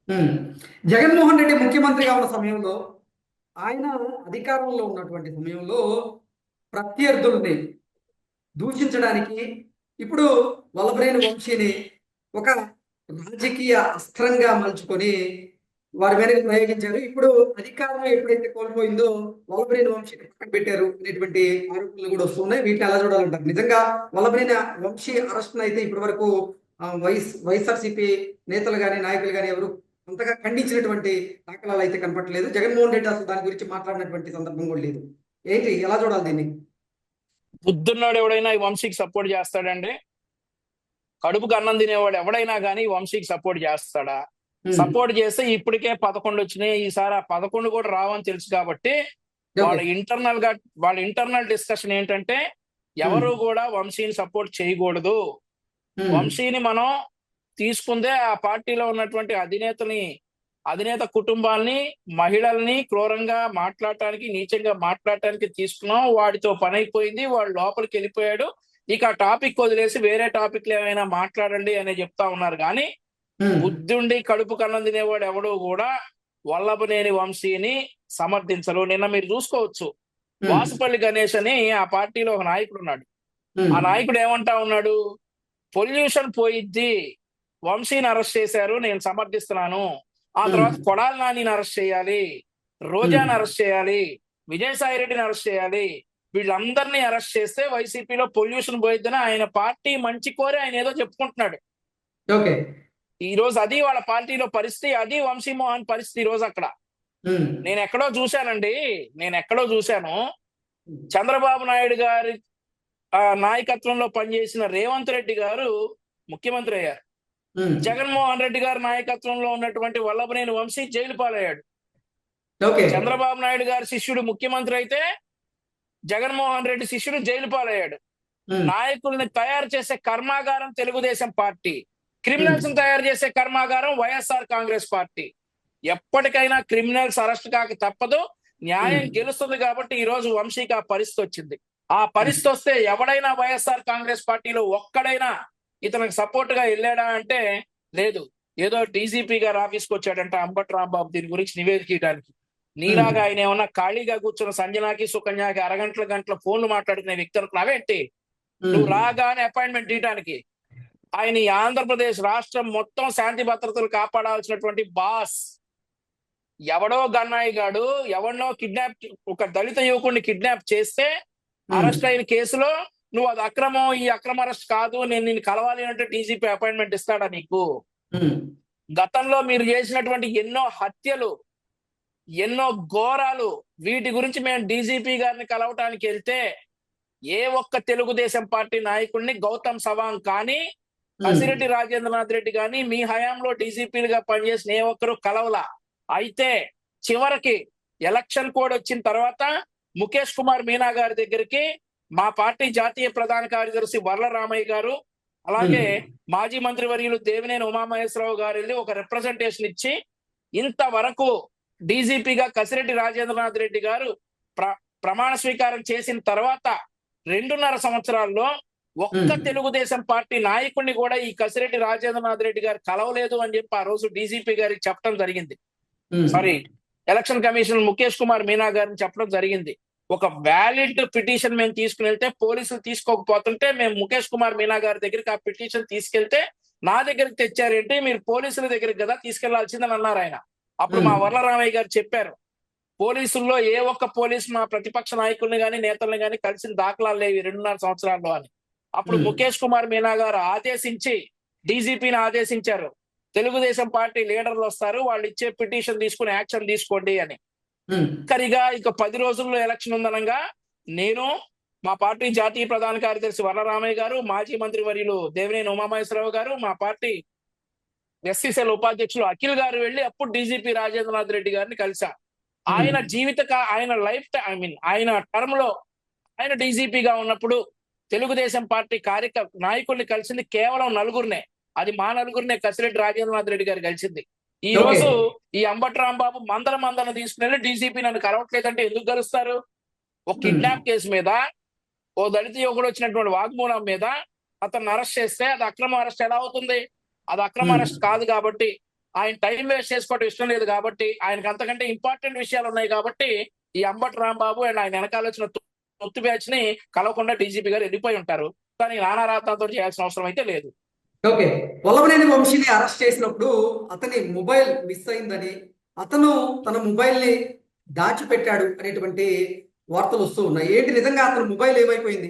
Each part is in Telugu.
ఉమ్. జగన్మోహన్ రెడ్డి ముఖ్యమంత్రిగా ఉన్న సమయంలో ఆయన అధికారంలో ఉన్నటువంటి సమయంలో ప్రత్యర్థుల్ని దూషించడానికి ఇప్పుడు వల్లభనేని వంశీని ఒక రాజకీయ అస్త్రంగా మలుచుకొని వారి మీదకి ప్రయోగించారు. ఇప్పుడు అధికారం ఎప్పుడైతే కోల్పోయిందో వల్లభనేని వంశీని పక్కన పెట్టారు అనేటువంటి ఆరోపణలు కూడా వస్తున్నాయి. వీటిని ఎలా చూడాలంటారు? నిజంగా వల్లభనేని వంశీ అరెస్ట్ అయితే ఇప్పటి వరకు వైఎస్ఆర్సీపీ నేతలు కానీ నాయకులు కానీ ఎవరు అంతగా ఖండించినటువంటి దాఖలాలు అయితే కనపట్లేదు. జగన్మోహన్ రెడ్డి అసలు దాని గురించి మాట్లాడినటువంటి సందర్భం కూడా లేదు. ఏంటి ఎలా చూడాలి దీన్ని? బుద్ధున్నాడు ఎవడైనా ఈ వంశీకి సపోర్ట్ చేస్తాడండి? కడుపుకు అన్నం తినేవాడు ఎవడైనా కానీ వంశీకి సపోర్ట్ చేస్తాడా? ఉమ్. సపోర్ట్ చేస్తే ఇప్పటికే 11 వచ్చినాయి. ఈసారి ఆ 11 కూడా రావని తెలుసు కాబట్టి ఓకే. వాళ్ళ ఇంటర్నల్ డిస్కషన్ ఏంటంటే ఉమ్. ఎవరు కూడా వంశీని సపోర్ట్ చేయకూడదు. ఉమ్. వంశీని మనం తీసుకుందే ఆ పార్టీలో ఉన్నటువంటి అధినేత కుటుంబాల్ని, మహిళల్ని క్రూరంగా మాట్లాడటానికి, నీచంగా మాట్లాడటానికి తీసుకున్నాం. వాడితో పని అయిపోయింది. వాడు లోపలికి వెళ్ళిపోయాడు. ఇక ఆ టాపిక్ వదిలేసి వేరే టాపిక్లు ఏమైనా మాట్లాడండి అని చెప్తా ఉన్నారు. కానీ ఉమ్. బుద్ధుండి కడుపు కన్నం తినేవాడు ఎవడు కూడా వల్లభనేని వంశీని సమర్థించరు. నిన్న మీరు చూసుకోవచ్చు, ఉమ్. వాసుపల్లి గణేష్ అని ఆ పార్టీలో ఒక నాయకుడు ఉన్నాడు. ఆ ఉమ్. నాయకుడు ఏమంటా ఉన్నాడు? పొల్యూషన్ పోయిద్ది, వంశీని అరెస్ట్ చేశారు, నేను సమర్థిస్తున్నాను. ఆ ఉమ్. తర్వాత కొడాలి నానిని అరెస్ట్ చేయాలి, ఉమ్. రోజాని అరెస్ట్ చేయాలి, విజయసాయి రెడ్డిని అరెస్ట్ చేయాలి. వీళ్ళందరినీ అరెస్ట్ చేస్తే వైసీపీలో పొల్యూషన్ పోయిద్దని ఆయన పార్టీ మంచి కోరి ఆయన ఏదో చెప్పుకుంటున్నాడు. ఓకే. ఈ రోజు అది వాళ్ళ పార్టీలో పరిస్థితి, అది వంశీమోహన్ పరిస్థితి ఈ రోజు అక్కడ. ఉమ్. నేను ఎక్కడో చూశానండి, చంద్రబాబు నాయుడు గారి నాయకత్వంలో పనిచేసిన రేవంత్ రెడ్డి గారు ముఖ్యమంత్రి అయ్యారు. ఉమ్. జగన్మోహన్ రెడ్డి గారి నాయకత్వంలో ఉన్నటువంటి వల్లభనేని వంశీ జైలు పాలయ్యాడు. ఓకే. చంద్రబాబు నాయుడు గారి శిష్యుడు ముఖ్యమంత్రి అయితే జగన్మోహన్ రెడ్డి శిష్యుడు జైలు పాలయ్యాడు. ఉమ్. నాయకుల్ని తయారు చేసే కర్మాగారం తెలుగుదేశం పార్టీ, ఉమ్. క్రిమినల్స్ తయారు చేసే కర్మాగారం వైఎస్ఆర్ కాంగ్రెస్ పార్టీ. ఎప్పటికైనా క్రిమినల్స్ అరెస్ట్ కాక తప్పదు, న్యాయం ఉమ్. గెలుస్తుంది. కాబట్టి ఈ రోజు వంశీకి ఆ పరిస్థితి వచ్చింది. ఆ పరిస్థితి వస్తే ఎవడైనా వైఎస్ఆర్ కాంగ్రెస్ పార్టీలో ఒక్కడైనా ఇతనికి సపోర్ట్ గా వెళ్ళాడా అంటే లేదు. ఏదో డీజీపీ గారు ఆఫీస్కి వచ్చాడంట అంబటి రాంబాబు దీని గురించి నివేదిక ఇవ్వడానికి. ఉమ్. నీలాగా ఆయన ఏమన్నా ఖాళీగా కూర్చున్న సంజనాకి సుకన్యాకి గంటల ఫోన్లు మాట్లాడుకునే వ్యక్తి అనుకున్నావేంటి? ఉమ్. నువ్వు రాగానే అపాయింట్మెంట్ ఇవ్వడానికి ఆయన ఈ ఆంధ్రప్రదేశ్ రాష్ట్రం మొత్తం శాంతి భద్రతలు కాపాడాల్సినటువంటి బాస్. ఎవడో గన్నాయి గాడు ఎవరినో ఒక దళిత యువకుడిని కిడ్నాప్ చేస్తే ఉమ్. అరెస్ట్ అయిన కేసులో నువ్వు అది అక్రమం, ఈ అక్రమ అరెస్ట్ కాదు, నేను నిన్ను కలవాలి అంటే డీజీపీ అపాయింట్మెంట్ ఇస్తాడా నీకు? ఉమ్. గతంలో మీరు చేసినటువంటి ఎన్నో హత్యలు, ఎన్నో ఘోరాలు, వీటి గురించి మేము డీజీపీ గారిని కలవటానికి వెళ్తే ఏ ఒక్క తెలుగుదేశం పార్టీ నాయకుడిని, గౌతమ్ సవాంగ్ కానీ, ఉమ్. కసిరెడ్డి రాజేంద్రనాథ్ రెడ్డి కానీ మీ హయాంలో డీజీపీలుగా పనిచేసిన ఏ ఒక్కరు కలవలా. అయితే చివరికి ఎలక్షన్ కోడ్ వచ్చిన తర్వాత ముఖేష్ కుమార్ మీనా గారి దగ్గరికి మా పార్టీ జాతీయ ప్రధాన కార్యదర్శి వర్ల రామయ్య గారు, అలాగే మాజీ మంత్రివర్యులు దేవినేని ఉమామహేశ్వరరావు గారు వెళ్ళి ఒక రిప్రజెంటేషన్ ఇచ్చి ఇంతవరకు డీజీపీగా కసిరెడ్డి రాజేంద్రనాథ్ రెడ్డి గారు ప్రమాణ స్వీకారం చేసిన తర్వాత 2.5 సంవత్సరాల్లో ఒక్క తెలుగుదేశం పార్టీ నాయకుడిని కూడా ఈ కసిరెడ్డి రాజేంద్రనాథ్ రెడ్డి గారు కలవలేదు అని చెప్పి ఆ రోజు డీజీపీ గారికి చెప్పడం జరిగింది. Sorry, election commission Mukesh Kumar Meena గారిని చెప్పడం జరిగింది. ఒక వ్యాలిడ్ పిటిషన్ మేము తీసుకుని వెళ్తే పోలీసులు తీసుకోకపోతుంటే మేము ముఖేష్ కుమార్ మీనా గారి దగ్గరికి ఆ పిటిషన్ తీసుకెళ్తే నా దగ్గరికి తెచ్చారేంటి, మీరు పోలీసుల దగ్గరికి కదా తీసుకెళ్లాల్సిందని అన్నారు ఆయన. అప్పుడు మా వర్లరామయ్య గారు చెప్పారు, పోలీసుల్లో ఏ ఒక్క పోలీసు మా ప్రతిపక్ష నాయకుల్ని కానీ నేతల్ని కానీ కలిసిన దాఖలాలు లేవు 2.5 సంవత్సరాల్లో అని. అప్పుడు ముఖేష్ కుమార్ మీనా గారు ఆదేశించి డీజీపీని ఆదేశించారు, తెలుగుదేశం పార్టీ లీడర్లు వస్తారు, వాళ్ళు ఇచ్చే పిటిషన్ తీసుకుని యాక్షన్ తీసుకోండి అని. కరిగా ఇక 10 రోజుల్లో ఎలక్షన్ ఉందనగా నేను, మా పార్టీ జాతీయ ప్రధాన కార్యదర్శి వర్లరామయ్య గారు, మాజీ మంత్రి వర్యులు దేవినేని ఉమామహేశ్వరరావు గారు, మా పార్టీ ఎస్సీసీఎల్ ఉపాధ్యక్షులు అఖిల్ గారు వెళ్ళి అప్పుడు డీజీపీ రాజేంద్రనాథ్ రెడ్డి గారిని కలిశారు. ఆయన ఆయన టర్మ్ లో ఆయన డీజీపీగా ఉన్నప్పుడు తెలుగుదేశం పార్టీ నాయకుల్ని కలిసింది కేవలం నలుగురినే. అది మా నలుగురినే కసిరెడ్డి రాజేంద్రనాథ్ రెడ్డి గారు కలిసింది. ఈ రోజు ఈ అంబటి రాంబాబు మందన తీసుకుని డీజీపీ నన్ను కలవట్లేదంటే ఎందుకు కలుస్తారు? ఒక కిడ్నాప్ కేసు మీద, ఓ దళిత యువకుడు వచ్చినటువంటి వాగ్మూలం మీద అతన్ని అరెస్ట్ చేస్తే అది అక్రమ అరెస్ట్ ఎలా అవుతుంది? అది అక్రమ అరెస్ట్ కాదు. కాబట్టి ఆయన టైం వేస్ట్ చేసుకోవడం ఇష్టం లేదు కాబట్టి, ఆయనకు అంతకంటే ఇంపార్టెంట్ విషయాలు ఉన్నాయి కాబట్టి ఈ అంబటి రాంబాబు అండ్ ఆయన వెనకాల వచ్చిన తొత్తు బ్యాచ్ ని కలవకుండా డీజీపీ గారు వెళ్ళిపోయి ఉంటారు. కానీ నానారాత్నాలతో చేయాల్సిన అవసరం అయితే లేదు. ఓకే. వల్లభనేని వంశీని అరెస్ట్ చేసినప్పుడు అతని మొబైల్ మిస్ అయిందని, అతను తన మొబైల్ ని దాచిపెట్టాడు అనేటువంటి వార్తలు వస్తూ ఉన్నాయి. ఏంటి నిజంగా అతని మొబైల్ ఏమైపోయింది?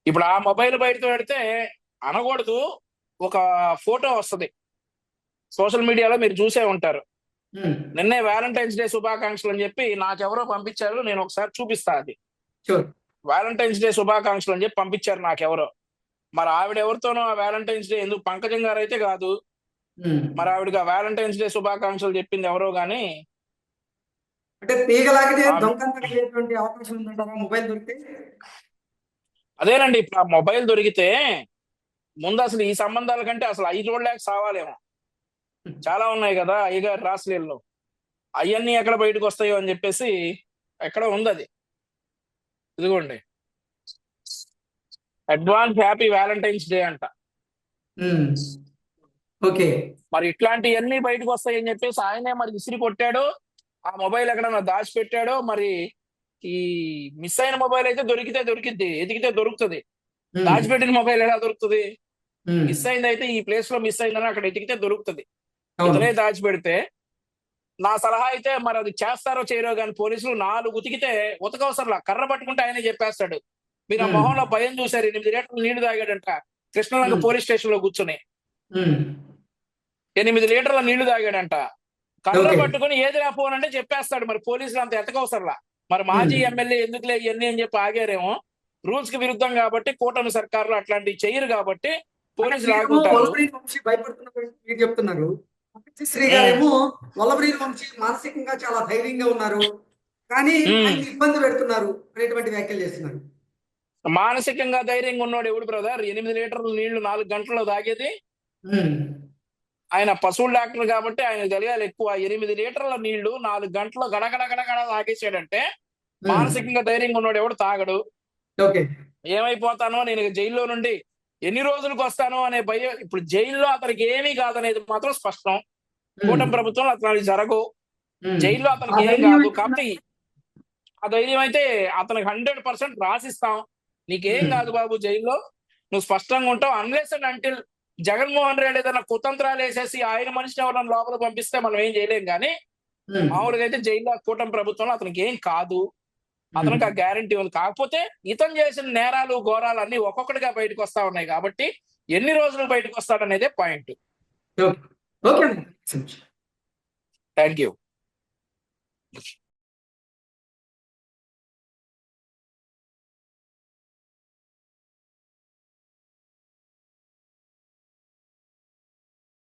ఇప్పుడు ఆ మొబైల్ బయట పెడితే అనకూడదు, ఒక ఫోటో వస్తుంది సోషల్ మీడియాలో, మీరు చూసే ఉంటారు. నిన్నే వ్యాలంటైన్స్ డే శుభాకాంక్షలు అని చెప్పి నాకెవరో పంపించారు, నేను ఒకసారి చూపిస్తా. అది షూర్. వ్యాలంటైన్స్ డే శుభాకాంక్షలు అని చెప్పి పంపించారు నాకెవరో. మరి ఆవిడ ఎవరితోనో ఆ వ్యాలంటైన్స్ డే, ఎందుకు పంకజం గారు అయితే కాదు, మరి ఆవిడకి ఆ వ్యాలంటైన్స్ డే శుభాకాంక్షలు చెప్పింది ఎవరో గాని. అంటే తీగలాగితే దొంగతనం చేసేటువంటి అవకాశం ఉందంటారా మొబైల్ దొరికితే? అదేనండి, ఇప్పుడు ఆ మొబైల్ దొరికితే ముందు అసలు ఈ సంబంధాల కంటే అసలు అవి చూడలేక సావాలేమో. చాలా ఉన్నాయి కదా అయ్యగారు రాసలీలలో, అవన్నీ ఎక్కడ బయటకు వస్తాయో అని చెప్పేసి ఎక్కడ ఉంది అది. ఇదిగోండి, అడ్వాన్స్ హ్యాపీ వ్యాలంటైన్స్ డే అంట. ఓకే. మరి ఇట్లాంటివన్నీ బయటకు వస్తాయని చెప్పేసి ఆయనే మరి విసిరి కొట్టాడో, ఆ మొబైల్ ఎక్కడన్నా దాచిపెట్టాడో. మరి ఈ మిస్ అయిన మొబైల్ అయితే దొరికితే దొరికిద్ది, ఎదిగితే దొరుకుతుంది. దాచిపెట్టిన మొబైల్ ఎలా దొరుకుతుంది? మిస్ అయింది అయితే ఈ ప్లేస్ లో మిస్ అయిందని అక్కడ ఎతికితే దొరుకుతుంది. ఇతనే దాచిపెడితే, నా సలహా అయితే మరి అది చేస్తారో చేయరో కానీ పోలీసులు 4 ఉతికితే ఉతకవసరంలా, కర్ర పట్టుకుంటే ఆయనే చెప్పేస్తాడు. మీరు ఆ మొహంలో భయం చూశారు, 8 లీటర్లు నీళ్లు తాగాడంట కృష్ణలంక పోలీస్ స్టేషన్ లో కూర్చొని. 8 లీటర్ల నీళ్లు తాగాడంట. కర్ర పట్టుకుని ఏది రాపోనంటే చెప్పేస్తాడు. మరి పోలీసులు అంత ఎతకవసరంలా. మరి మాజీ ఎమ్మెల్యే ఎందుకులే ఇవన్నీ అని చెప్పి ఆగారేమో. రూల్స్ కి విరుద్ధం కాబట్టి, కూటమి సర్కారులు అట్లాంటివి చెయ్యరు కాబట్టి పోలీసులు ఆగుంటారు. వల్లభనేని వంశీ భయపడుతున్నారు మీరు చెప్తున్నారు. శ్రీ గారేమో వల్లభనేని వంశీ మానసికంగా చాలా ధైర్యంగా ఉన్నారు, కానీ ఆయన ఇబ్బంది పెడుతున్నారు అనేటువంటి వ్యాఖ్యలు చేస్తున్నారు. మానసికంగా ధైర్యంగా ఉన్నాడు ఎవడు బ్రదర్? 8 లీటర్ల నీళ్లు 4 గంటల్లో తాగేది. ఆయన పశువుల డాక్టర్ కాబట్టి ఆయన తెలియాలి ఎక్కువ. 8 లీటర్ల నీళ్లు 4 గంటల్లో గడగడ గడగడ తాగేసాడంటే మానసికంగా ధైర్యంగా ఉన్నాడు ఎవడు తాగడు. ఏమైపోతానో, నేను జైల్లో నుండి ఎన్ని రోజులకు వస్తానో అనే భయం. ఇప్పుడు జైల్లో అతనికి ఏమీ కాదనేది మాత్రం స్పష్టం. కూటమి ప్రభుత్వం అతనికి జరగవు, జైల్లో అతనికి ఏం కాదు. కాబట్టి ఆ ధైర్యం అయితే అతనికి 100% రాసిస్తాం. నీకేం కాదు బాబు, జైల్లో నువ్వు స్పష్టంగా ఉంటావు. Unless and until Jaganmohan Reddy ఏదైనా కుతంత్రాలు వేసేసి ఆయన మనిషిని ఎవరైనా లోపల పంపిస్తే మనం ఏం చేయలేం. కానీ మామూలుగా అయితే జైల్లో కూటమి ప్రభుత్వంలో అతనికి ఏం కాదు, అతనికి ఆ గ్యారంటీ ఉంది. కాకపోతే ఇతను చేసిన నేరాలు ఘోరాలు అన్ని ఒక్కొక్కటిగా బయటకు వస్తా ఉన్నాయి కాబట్టి ఎన్ని రోజులు బయటకు వస్తాడనేదే పాయింట్. Thank you.